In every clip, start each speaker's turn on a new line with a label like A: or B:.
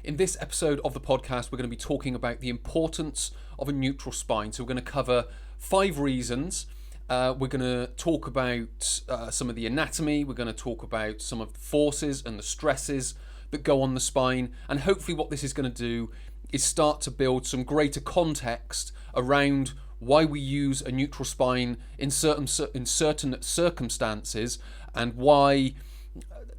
A: In this episode of the podcast, we're going to be talking about the importance of a neutral spine. So we're going to cover 5 reasons. We're going to talk about some of the anatomy. We're going to talk about some of the forces and the stresses that go on the spine. And hopefully what this is going to do is start to build some greater context around why we use a neutral spine in certain circumstances, and why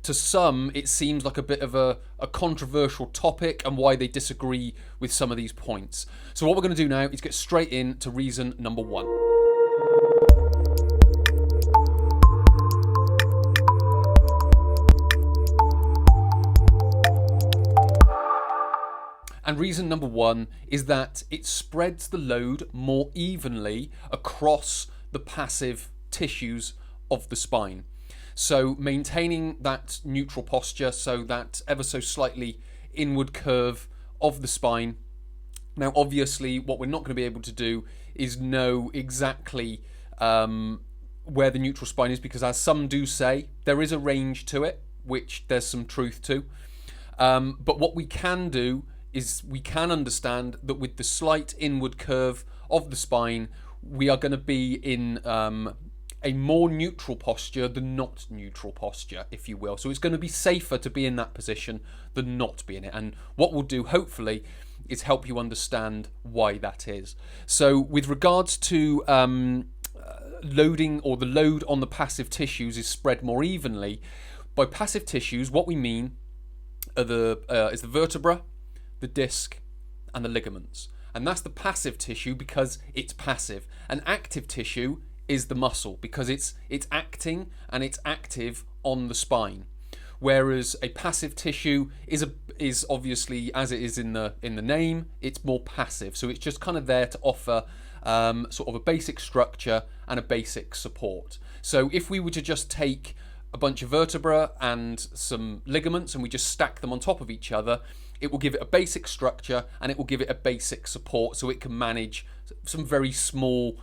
A: to some it seems like a bit of a controversial topic, and why they disagree with some of these points. So what we're going to do now is get straight into reason number 1. And reason number 1 is that it spreads the load more evenly across the passive tissues of the spine. So maintaining that neutral posture, so that ever so slightly inward curve of the spine. Now obviously what we're not going to be able to do is know exactly where the neutral spine is, because as some do say, there is a range to it, which there's some truth to. But what we can do is we can understand that with the slight inward curve of the spine, we are going to be in a more neutral posture than not neutral posture, if you will. So it's going to be safer to be in that position than not be in it. And what we'll do, hopefully, is help you understand why that is. So with regards to loading, or the load on the passive tissues is spread more evenly, by passive tissues, what we mean are is the vertebra, the disc, and the ligaments. And that's the passive tissue because it's passive. An active tissue is the muscle because it's acting and it's active on the spine. Whereas a passive tissue is obviously, as it is in the name, it's more passive. So it's just kind of there to offer sort of a basic structure and a basic support. So if we were to just take a bunch of vertebra and some ligaments and we just stack them on top of each other, it will give it a basic structure and it will give it a basic support, so it can manage some very small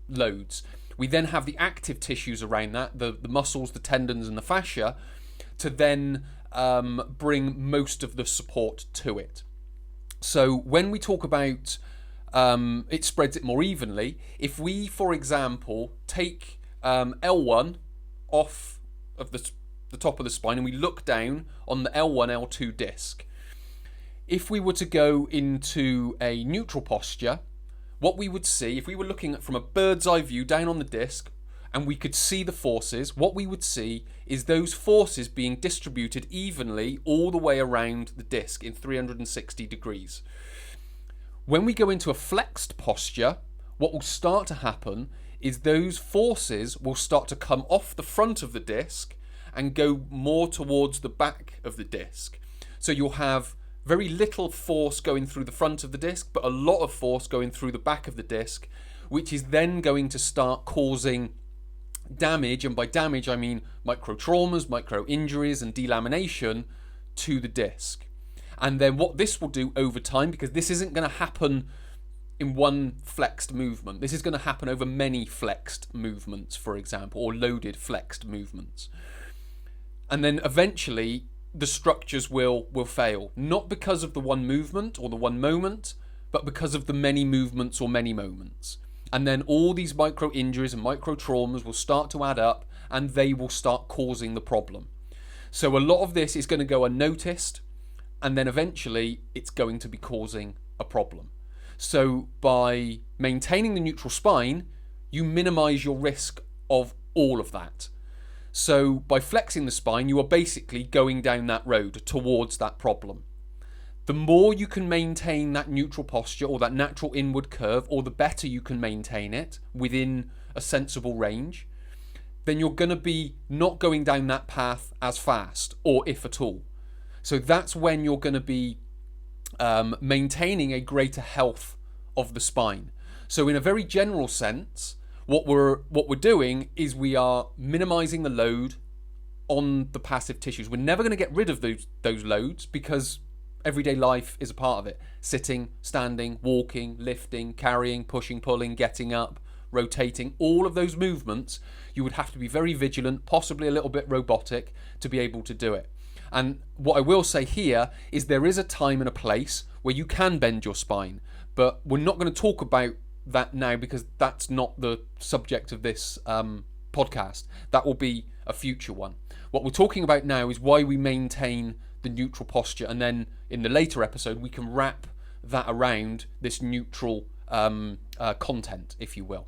A: loads. We then have the active tissues around that, the muscles, the tendons and the fascia, to then bring most of the support to it. So when we talk about it spreads it more evenly, if we, for example, take L1 off of the top of the spine and we look down on the L1, L2 disc, if we were to go into a neutral posture, what we would see, if we were looking from a bird's eye view down on the disc and we could see the forces, what we would see is those forces being distributed evenly all the way around the disc in 360 degrees. When we go into a flexed posture, what will start to happen is those forces will start to come off the front of the disc and go more towards the back of the disc. So you'll have very little force going through the front of the disc, but a lot of force going through the back of the disc, which is then going to start causing damage, and by damage I mean micro traumas, micro injuries and delamination to the disc. And then what this will do over time, because this isn't going to happen in one flexed movement, this is going to happen over many flexed movements, for example, or loaded flexed movements. And then eventually the structures will fail, not because of the one movement or the one moment, but because of the many movements or many moments. And then all these micro injuries and micro traumas will start to add up, and they will start causing the problem. So a lot of this is going to go unnoticed, and then eventually it's going to be causing a problem. So by maintaining the neutral spine, you minimize your risk of all of that. So by flexing the spine, you are basically going down that road towards that problem. The more you can maintain that neutral posture or that natural inward curve, or the better you can maintain it within a sensible range, then you're going to be not going down that path as fast, or if at all. So that's when you're going to be maintaining a greater health of the spine. So in a very general sense, what we're doing is we are minimizing the load on the passive tissues. We're never going to get rid of those loads, because everyday life is a part of it. Sitting, standing, walking, lifting, carrying, pushing, pulling, getting up, rotating, all of those movements, you would have to be very vigilant, possibly a little bit robotic, to be able to do it. And what I will say here is there is a time and a place where you can bend your spine, but we're not going to talk about that now because that's not the subject of this podcast. That will be a future one. What we're talking about now is why we maintain the neutral posture, and then in the later episode we can wrap that around this neutral content, if you will.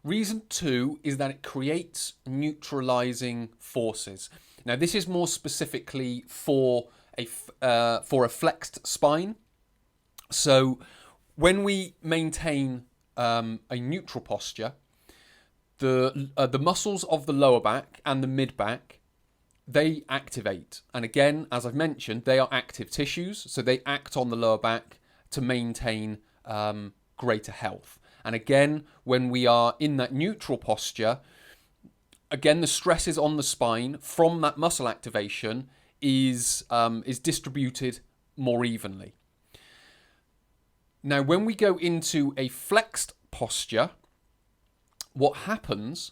A: Reason 2 is that it creates neutralizing forces. Now, this is more specifically for a flexed spine. So, when we maintain a neutral posture, the muscles of the lower back and the mid back, they activate. And again, as I've mentioned, they are active tissues, so they act on the lower back to maintain greater health. And again, when we are in that neutral posture, again, the stresses on the spine from that muscle activation is distributed more evenly. Now, when we go into a flexed posture, what happens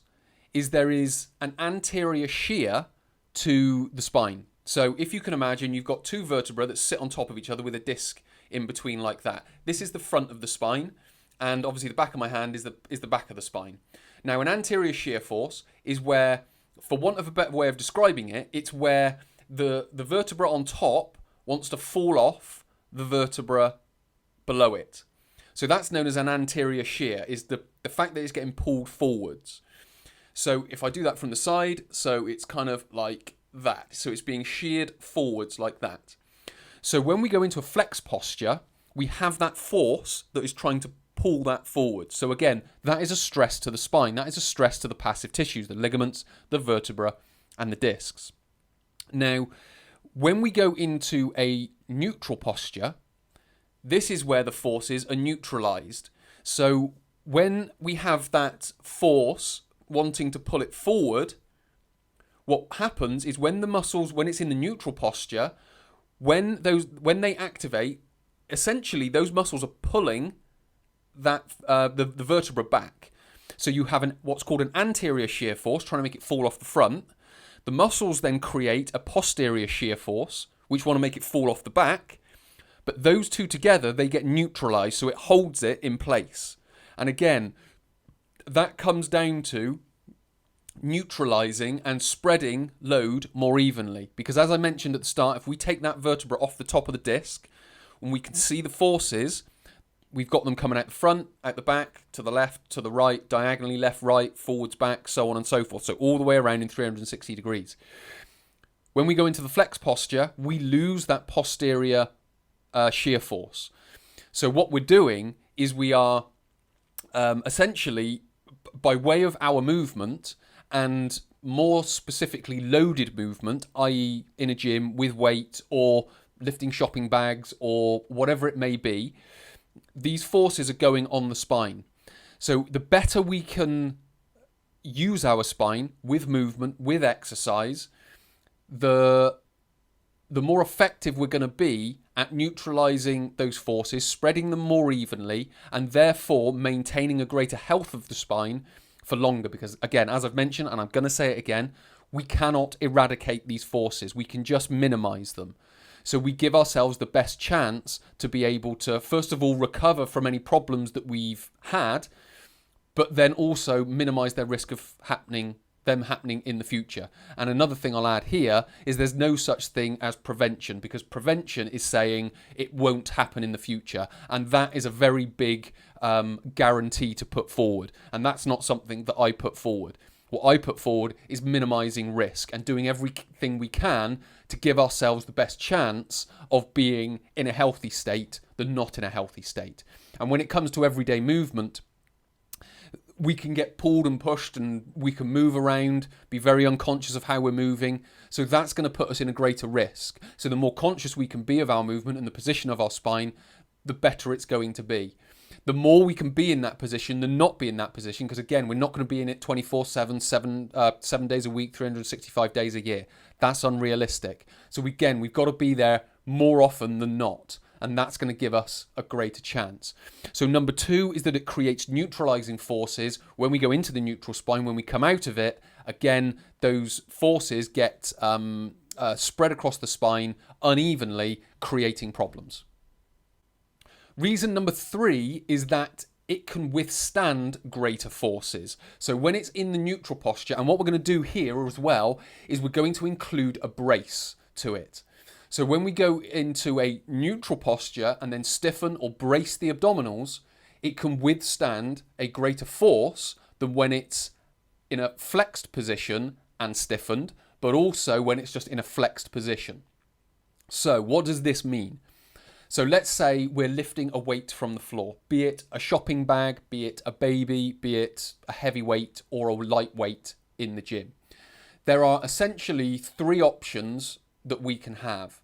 A: is there is an anterior shear to the spine. So if you can imagine, you've got two vertebrae that sit on top of each other with a disc in between like that. This is the front of the spine, and obviously the back of my hand is the back of the spine. Now, an anterior shear force is where, for want of a better way of describing it, it's where the vertebra on top wants to fall off the vertebra below it. So that's known as an anterior shear, is the fact that it's getting pulled forwards. So if I do that from the side, so it's kind of like that. So it's being sheared forwards like that. So when we go into a flex posture, we have that force that is trying to pull that forward. So again, that is a stress to the spine. That is a stress to the passive tissues, the ligaments, the vertebra, and the discs. Now, when we go into a neutral posture, this is where the forces are neutralized. So when we have that force wanting to pull it forward, what happens is when the muscles, when it's in the neutral posture, when they activate, essentially those muscles are pulling that the vertebra back. So you have what's called an anterior shear force, trying to make it fall off the front. The muscles then create a posterior shear force, which want to make it fall off the back. But those two together, they get neutralized, so it holds it in place. And again, that comes down to neutralizing and spreading load more evenly. Because as I mentioned at the start, if we take that vertebra off the top of the disc, and we can see the forces, we've got them coming out the front, out the back, to the left, to the right, diagonally left, right, forwards, back, so on and so forth. So all the way around in 360 degrees. When we go into the flex posture, we lose that posterior shear force. So what we're doing is we are essentially, by way of our movement, and more specifically loaded movement, i.e. in a gym with weight or lifting shopping bags or whatever it may be, these forces are going on the spine. So the better we can use our spine with movement, with exercise, the more effective we're going to be at neutralizing those forces, spreading them more evenly, and therefore maintaining a greater health of the spine for longer. Because again, as I've mentioned, and I'm going to say it again, we cannot eradicate these forces. We can just minimize them. So we give ourselves the best chance to be able to, first of all, recover from any problems that we've had, but then also minimize their risk of happening in the future. And another thing I'll add here is there's no such thing as prevention, because prevention is saying it won't happen in the future. And that is a very big guarantee to put forward. And that's not something that I put forward. What I put forward is minimizing risk and doing everything we can to give ourselves the best chance of being in a healthy state than not in a healthy state. And when it comes to everyday movement, we can get pulled and pushed and we can move around, be very unconscious of how we're moving. So that's going to put us in a greater risk. So the more conscious we can be of our movement and the position of our spine, the better it's going to be. The more we can be in that position than not be in that position, because again, we're not going to be in it 24/7, 7 days a week, 365 days a year. That's unrealistic. So again, we've got to be there more often than not. And that's going to give us a greater chance. So number 2 is that it creates neutralizing forces when we go into the neutral spine. When we come out of it, again, those forces get spread across the spine unevenly, creating problems. Reason number 3 is that it can withstand greater forces. So when it's in the neutral posture, and what we're going to do here as well is we're going to include a brace to it. So when we go into a neutral posture and then stiffen or brace the abdominals, it can withstand a greater force than when it's in a flexed position and stiffened, but also when it's just in a flexed position. So what does this mean? So let's say we're lifting a weight from the floor, be it a shopping bag, be it a baby, be it a heavy weight or a light weight in the gym. There are essentially 3 options that we can have.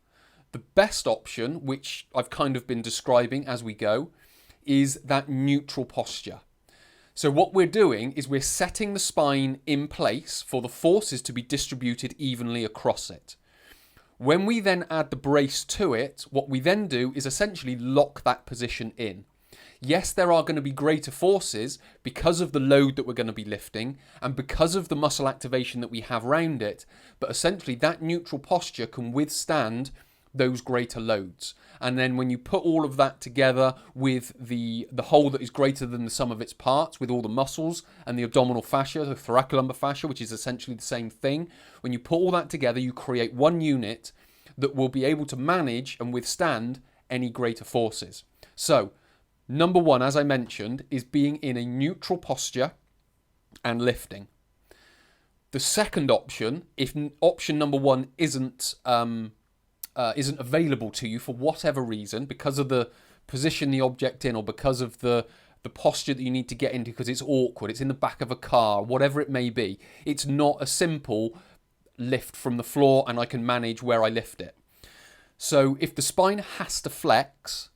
A: The best option, which I've kind of been describing as we go, is that neutral posture. So what we're doing is we're setting the spine in place for the forces to be distributed evenly across it. When we then add the brace to it, what we then do is essentially lock that position in. Yes, there are going to be greater forces because of the load that we're going to be lifting and because of the muscle activation that we have around it, but essentially that neutral posture can withstand those greater loads. And then when you put all of that together with the whole that is greater than the sum of its parts, with all the muscles and the abdominal fascia, the thoracolumbar fascia, which is essentially the same thing, when you put all that together, you create one unit that will be able to manage and withstand any greater forces. So, number 1, as I mentioned, is being in a neutral posture and lifting. The second option, if option number 1 isn't available to you for whatever reason, because of the position the object in or because of the posture that you need to get into because it's awkward, it's in the back of a car, whatever it may be, it's not a simple lift from the floor and I can manage where I lift it. So if the spine has to flex,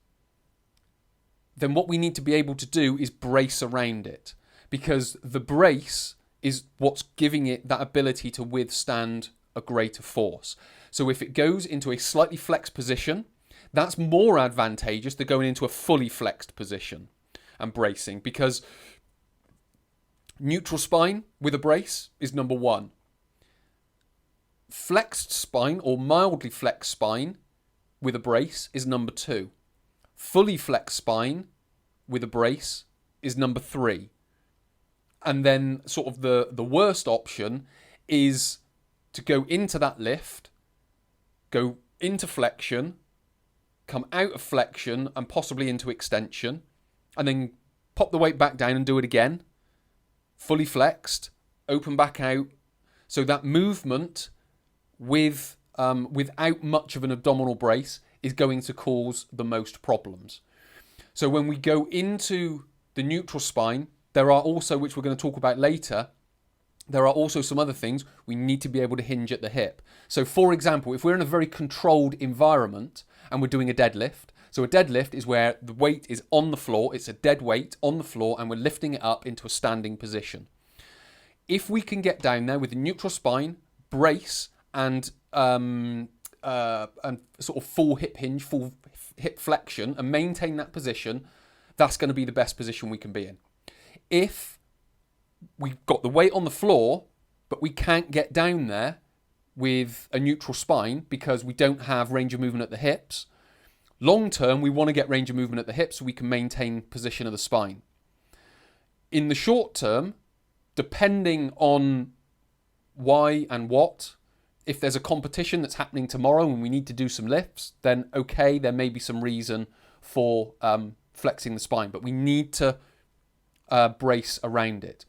A: then what we need to be able to do is brace around it, because the brace is what's giving it that ability to withstand a greater force. So if it goes into a slightly flexed position, that's more advantageous than going into a fully flexed position and bracing, because neutral spine with a brace is number 1. Flexed spine or mildly flexed spine with a brace is number 2. Fully flexed spine with a brace is number 3. And then sort of the worst option is to go into that lift, go into flexion, come out of flexion and possibly into extension, and then pop the weight back down and do it again. Fully flexed, open back out. So that movement without much of an abdominal brace is going to cause the most problems. So when we go into the neutral spine, there are also, which we're going to talk about later, there are also some other things. We need to be able to hinge at the hip. So for example, if we're in a very controlled environment and we're doing a deadlift, so a deadlift is where the weight is on the floor, it's a dead weight on the floor and we're lifting it up into a standing position. If we can get down there with a neutral spine, brace and sort of full hip hinge, full hip flexion and maintain that position, that's going to be the best position we can be in. If we've got the weight on the floor, but we can't get down there with a neutral spine because we don't have range of movement at the hips, long term, we want to get range of movement at the hips so we can maintain position of the spine. In the short term, depending on why and what, if there's a competition that's happening tomorrow and we need to do some lifts, then okay, there may be some reason for flexing the spine, but we need to brace around it.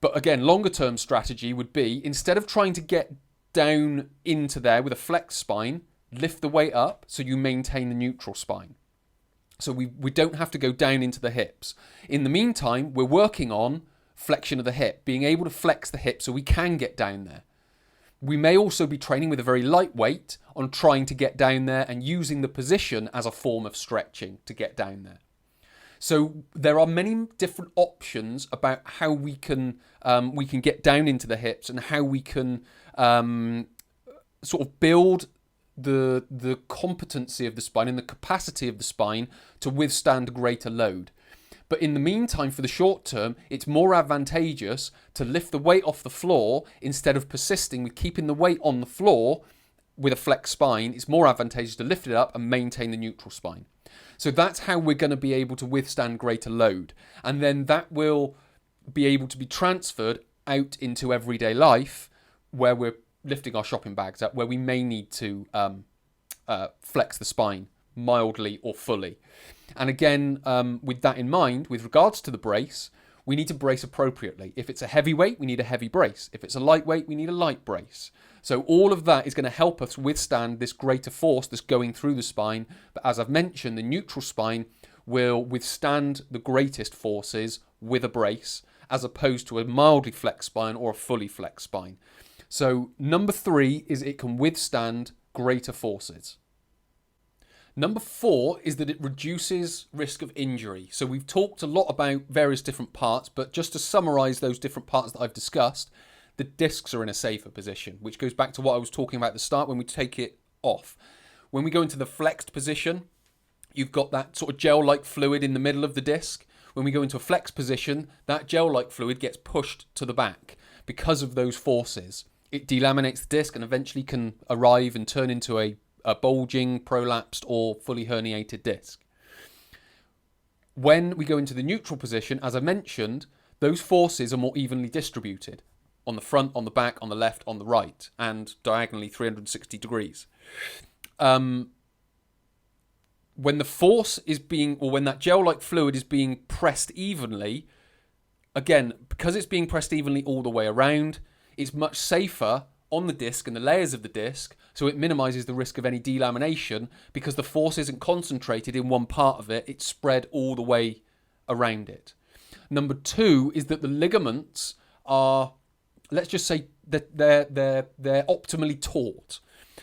A: But again, longer term strategy would be, instead of trying to get down into there with a flexed spine, lift the weight up so you maintain the neutral spine. So we don't have to go down into the hips. In the meantime, we're working on flexion of the hip, being able to flex the hip so we can get down there. We may also be training with a very light weight on trying to get down there and using the position as a form of stretching to get down there. So there are many different options about how we can get down into the hips and how we can sort of build the competency of the spine and the capacity of the spine to withstand greater load. But in the meantime, for the short term, it's more advantageous to lift the weight off the floor instead of persisting with keeping the weight on the floor with a flexed spine, it's more advantageous to lift it up and maintain the neutral spine. So that's how we're going to be able to withstand greater load. And then that will be able to be transferred out into everyday life where we're lifting our shopping bags up, where we may need to flex the spine mildly or fully. And again, with that in mind, with regards to the brace, we need to brace appropriately. If it's a heavy weight, we need a heavy brace. If it's a lightweight, we need a light brace. So all of that is going to help us withstand this greater force that's going through the spine. But as I've mentioned, the neutral spine will withstand the greatest forces with a brace, as opposed to a mildly flexed spine or a fully flexed spine. So number 3 is it can withstand greater forces. Number 4 is that it reduces risk of injury. So we've talked a lot about various different parts, but just to summarize those different parts that I've discussed, the discs are in a safer position, which goes back to what I was talking about at the start when we take it off. When we go into the flexed position, you've got that sort of gel-like fluid in the middle of the disc. When we go into a flexed position, that gel-like fluid gets pushed to the back because of those forces. It delaminates the disc and eventually can arrive and turn into a bulging, prolapsed, or fully herniated disc. When we go into the neutral position, as I mentioned, those forces are more evenly distributed on the front, on the back, on the left, on the right, and diagonally 360 degrees. When the force is being, or when that gel-like fluid is being pressed evenly, again, because it's being pressed evenly all the way around, it's much safer on the disc and the layers of the disc, so it minimises the risk of any delamination because the force isn't concentrated in one part of it, it's spread all the way around it. Number 2 is that the ligaments are, let's just say that they're optimally taut.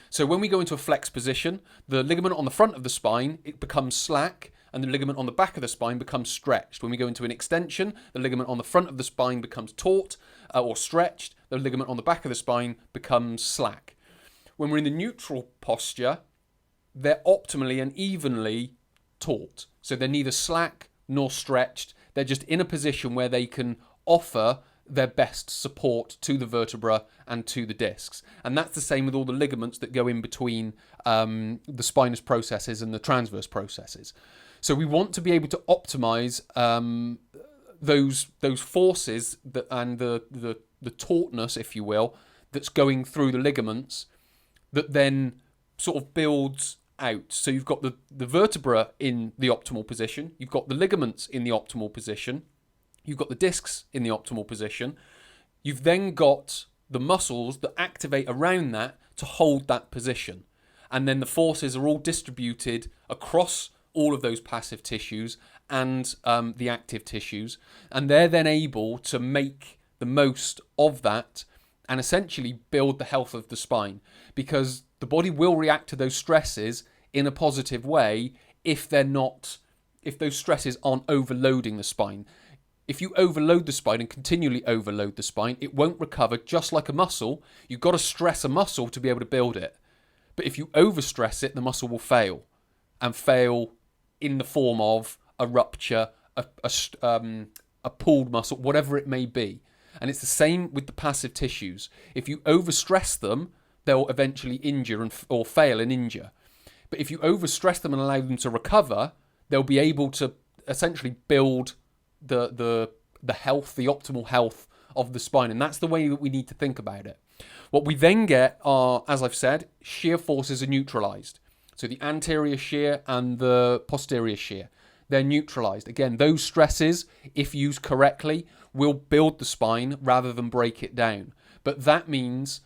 A: So when we go into a flex position, the ligament on the front of the spine, it becomes slack, and the ligament on the back of the spine becomes stretched. When we go into an extension, the ligament on the front of the spine becomes taut or stretched. The ligament on the back of the spine becomes slack. When we're in the neutral posture, they're optimally and evenly taut. So they're neither slack nor stretched. They're just in a position where they can offer their best support to the vertebra and to the discs. And that's the same with all the ligaments that go in between the spinous processes and the transverse processes. So we want to be able to optimize those forces that, and the tautness, if you will, that's going through the ligaments that then sort of builds out. So you've got the vertebra in the optimal position, you've got the ligaments in the optimal position, you've got the discs in the optimal position, you've then got the muscles that activate around that to hold that position. And then the forces are all distributed across all of those passive tissues and the active tissues, and they're then able to make the most of that and essentially build the health of the spine, because the body will react to those stresses in a positive way if those stresses aren't overloading the spine. If you overload the spine and continually overload the spine, it won't recover. Just like a muscle, you've got to stress a muscle to be able to build it. But if you overstress it, the muscle will fail, and fail in the form of a rupture, a pulled muscle, whatever it may be. And it's the same with the passive tissues. If you overstress them, they'll eventually injure or fail and injure. But if you overstress them and allow them to recover, they'll be able to essentially build the health, the optimal health of the spine. And that's the way that we need to think about it. What we then get are, as I've said, shear forces are neutralized. So the anterior shear and the posterior shear, they're neutralized. Again, those stresses, if used correctly, will build the spine rather than break it down. But that means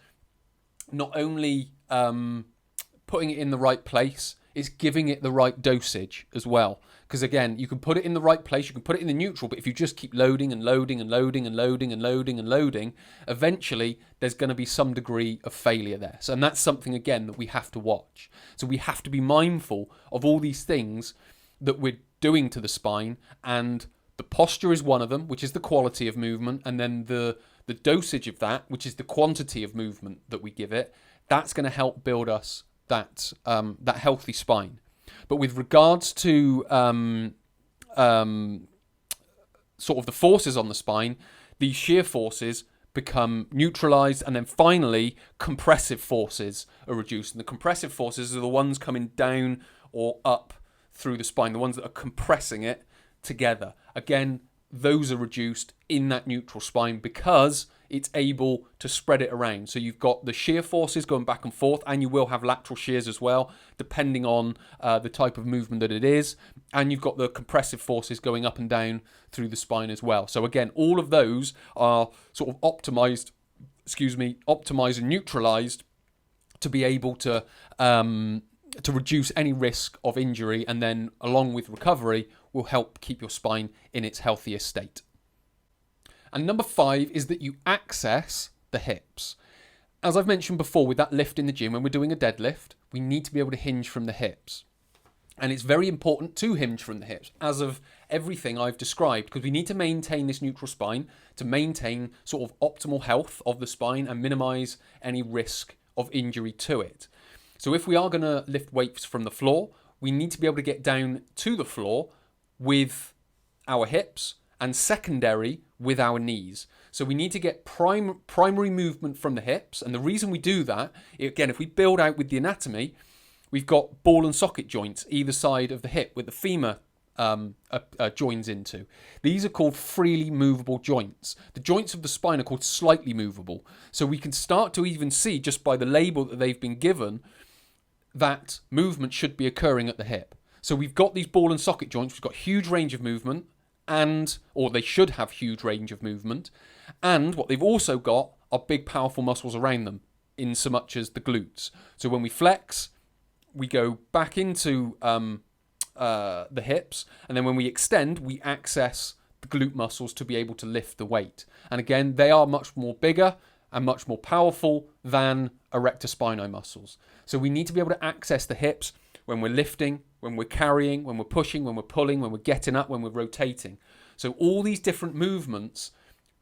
A: not only putting it in the right place, it's giving it the right dosage as well. Because again, you can put it in the right place, you can put it in the neutral, but if you just keep loading and loading and loading and loading and loading and loading, eventually there's going to be some degree of failure there. So, and that's something, again, that we have to watch. So we have to be mindful of all these things that we're doing to the spine, and the posture is one of them, which is the quality of movement, and then the dosage of that, which is the quantity of movement that we give it. That's going to help build us that healthy spine. But with regards to sort of the forces on the spine, these shear forces become neutralized, and then finally compressive forces are reduced. And the compressive forces are the ones coming down or up through the spine, the ones that are compressing it together. Again, those are reduced in that neutral spine because it's able to spread it around. So you've got the shear forces going back and forth, and you will have lateral shears as well, depending on the type of movement that it is. And you've got the compressive forces going up and down through the spine as well. So again, all of those are sort of optimized and neutralized to be able to reduce any risk of injury, and then along with recovery will help keep your spine in its healthiest state. And number 5 is that you access the hips. As I've mentioned before with that lift in the gym, when we're doing a deadlift, we need to be able to hinge from the hips. And it's very important to hinge from the hips, as of everything I've described, because we need to maintain this neutral spine to maintain sort of optimal health of the spine and minimize any risk of injury to it. So if we are going to lift weights from the floor, we need to be able to get down to the floor with our hips, and secondary with our knees. So we need to get primary movement from the hips. And the reason we do that, again, if we build out with the anatomy, we've got ball and socket joints either side of the hip with the femur joins into. These are called freely movable joints. The joints of the spine are called slightly movable. So we can start to even see, just by the label that they've been given, that movement should be occurring at the hip. So we've got these ball and socket joints, we've got huge range of movement, or they should have huge range of movement, and what they've also got are big powerful muscles around them, in so much as the glutes. So when we flex, we go back into the hips, and then when we extend, we access the glute muscles to be able to lift the weight. And again, they are much more bigger and much more powerful than erector spinae muscles. So we need to be able to access the hips when we're lifting, when we're carrying, when we're pushing, when we're pulling, when we're getting up, when we're rotating. So all these different movements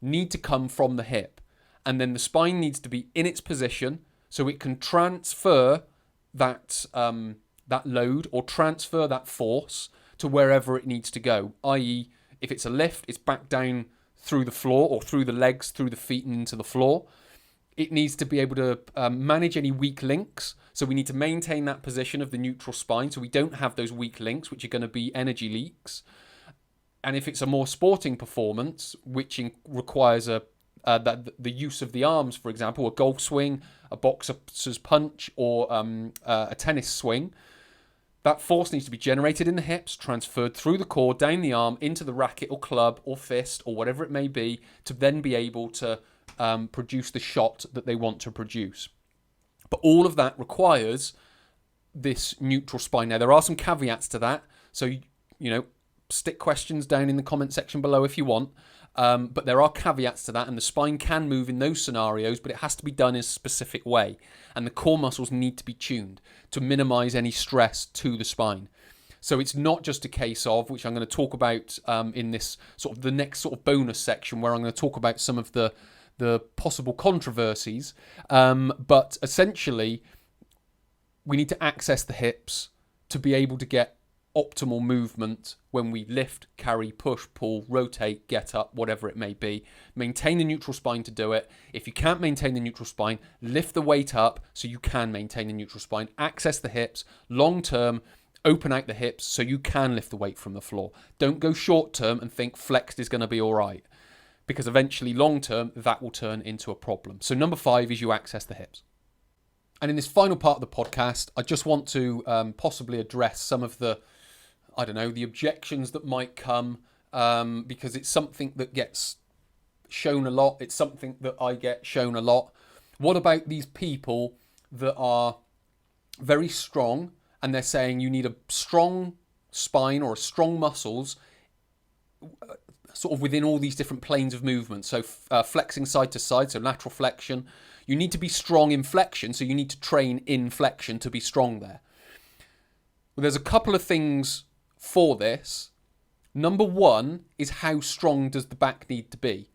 A: need to come from the hip. And then the spine needs to be in its position so it can transfer that load or transfer that force to wherever it needs to go. I.e., if it's a lift, it's back down through the floor or through the legs, through the feet and into the floor. It needs to be able to manage any weak links. So we need to maintain that position of the neutral spine so we don't have those weak links, which are going to be energy leaks. And if it's a more sporting performance, which requires the use of the arms, for example, a golf swing, a boxer's punch, or a tennis swing, that force needs to be generated in the hips, transferred through the core, down the arm, into the racket or club or fist or whatever it may be, to then be able to produce the shot that they want to produce. But all of that requires this neutral spine. Now, there are some caveats to that. So, stick questions down in the comment section below if you want. But there are caveats to that, and the spine can move in those scenarios, but it has to be done in a specific way. And the core muscles need to be tuned to minimize any stress to the spine. So it's not just a case of, which I'm going to talk about in this sort of the next sort of bonus section, where I'm going to talk about some of the possible controversies, but essentially we need to access the hips to be able to get optimal movement when we lift, carry, push, pull, rotate, get up, whatever it may be. Maintain the neutral spine to do it. If you can't maintain the neutral spine, lift the weight up so you can maintain the neutral spine. Access the hips long term. Open out the hips so you can lift the weight from the floor. Don't go short term and think flexed is going to be all right, because eventually, long term, that will turn into a problem. So number 5 is you access the hips. And in this final part of the podcast, I just want to possibly address some of the objections that might come, because it's something that gets shown a lot. It's something that I get shown a lot. What about these people that are very strong and they're saying you need a strong spine or a strong muscles sort of within all these different planes of movement? So flexing side to side, so lateral flexion. You need to be strong in flexion, so you need to train in flexion to be strong there. Well, there's a couple of things for this. Number 1 is how strong does the back need to be?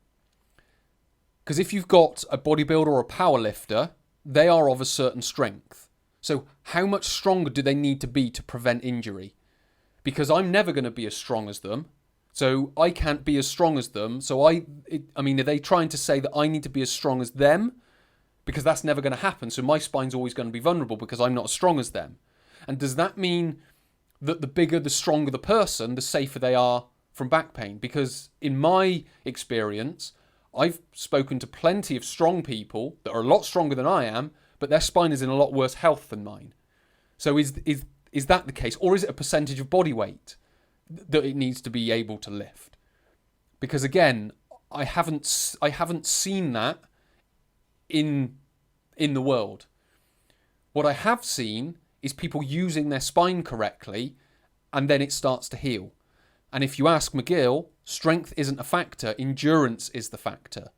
A: Because if you've got a bodybuilder or a power lifter, they are of a certain strength. So how much stronger do they need to be to prevent injury? Because I'm never going to be as strong as them. So I can't be as strong as them. So I mean, are they trying to say that I need to be as strong as them? Because that's never going to happen. So my spine's always going to be vulnerable because I'm not as strong as them. And does that mean that the bigger, the stronger the person, the safer they are from back pain? Because in my experience, I've spoken to plenty of strong people that are a lot stronger than I am, but their spine is in a lot worse health than mine. So is that the case? Or is it a percentage of body weight that it needs to be able to lift? Because again, I haven't seen that in the world. What I have seen is people using their spine correctly, and then it starts to heal. And if you ask McGill, strength isn't a factor, endurance is the factor.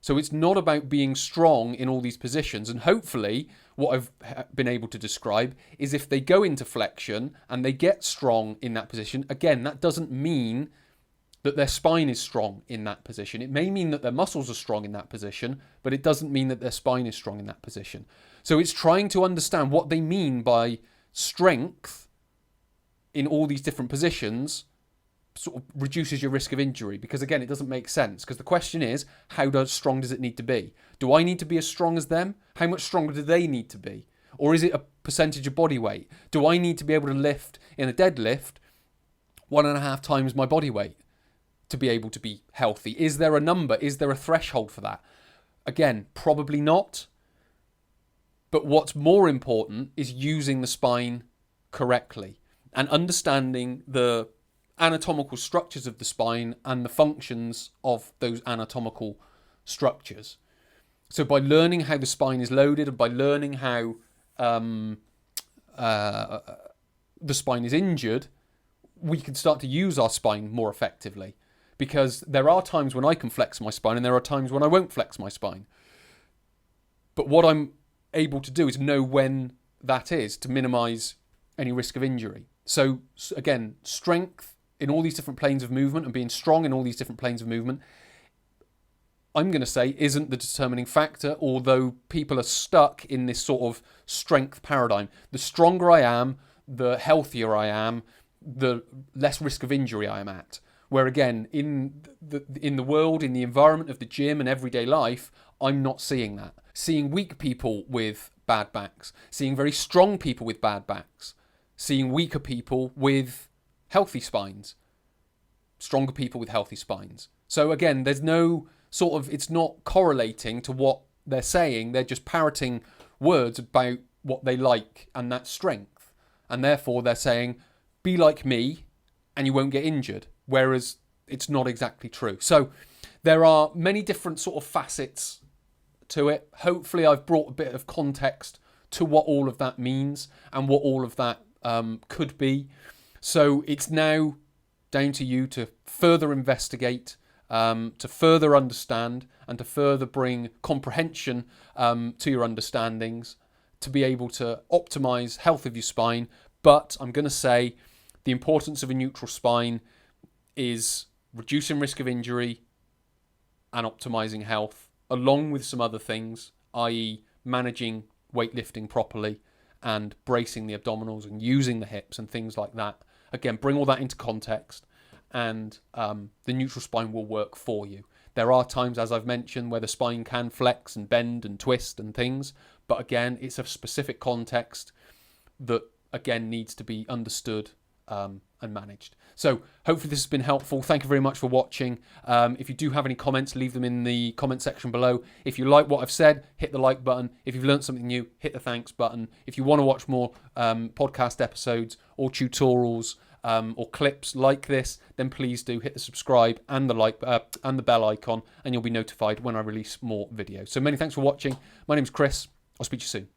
A: So it's not about being strong in all these positions. And hopefully what I've been able to describe is if they go into flexion and they get strong in that position, again, that doesn't mean that their spine is strong in that position. It may mean that their muscles are strong in that position, but it doesn't mean that their spine is strong in that position. So it's trying to understand what they mean by strength in all these different positions sort of reduces your risk of injury, because again, it doesn't make sense, because the question is, how strong does it need to be? Do I need to be as strong as them? How much stronger do they need to be? Or is it a percentage of body weight? Do I need to be able to lift in a deadlift 1.5 times my body weight to be able to be healthy? Is there a number? Is there a threshold for that? Again, probably not. But what's more important is using the spine correctly and understanding the anatomical structures of the spine and the functions of those anatomical structures. So by learning how the spine is loaded and by learning how the spine is injured, we can start to use our spine more effectively. Because there are times when I can flex my spine and there are times when I won't flex my spine. But what I'm able to do is know when that is to minimize any risk of injury. So again, strength in all these different planes of movement and being strong in all these different planes of movement, I'm going to say isn't the determining factor, although people are stuck in this sort of strength paradigm. The stronger I am, the healthier I am, the less risk of injury I am at. Where again, in the world, in the environment of the gym and everyday life, I'm not seeing that. Seeing weak people with bad backs, seeing very strong people with bad backs, seeing weaker people with healthy spines, stronger people with healthy spines. So again, there's no sort of, it's not correlating to what they're saying. They're just parroting words about what they like, and that's strength. And therefore they're saying, be like me and you won't get injured. Whereas it's not exactly true. So there are many different sort of facets to it. Hopefully I've brought a bit of context to what all of that means and what all of that could be. So it's now down to you to further investigate, to further understand, and to further bring comprehension to your understandings to be able to optimize health of your spine. But I'm going to say the importance of a neutral spine is reducing risk of injury and optimizing health, along with some other things, i.e. managing weightlifting properly and bracing the abdominals and using the hips and things like that. Again, bring all that into context, and the neutral spine will work for you. There are times, as I've mentioned, where the spine can flex and bend and twist and things, but again, it's a specific context that, again, needs to be understood and managed. So hopefully this has been helpful. Thank you very much for watching. If you do have any comments, leave them in the comment section below. If you like what I've said, hit the like button. If you've learned something new, hit the thanks button. If you want to watch more podcast episodes or tutorials or clips like this, then please do hit the subscribe and the like and the bell icon, and you'll be notified when I release more videos. So many thanks for watching. My name is Chris. I'll speak to you soon.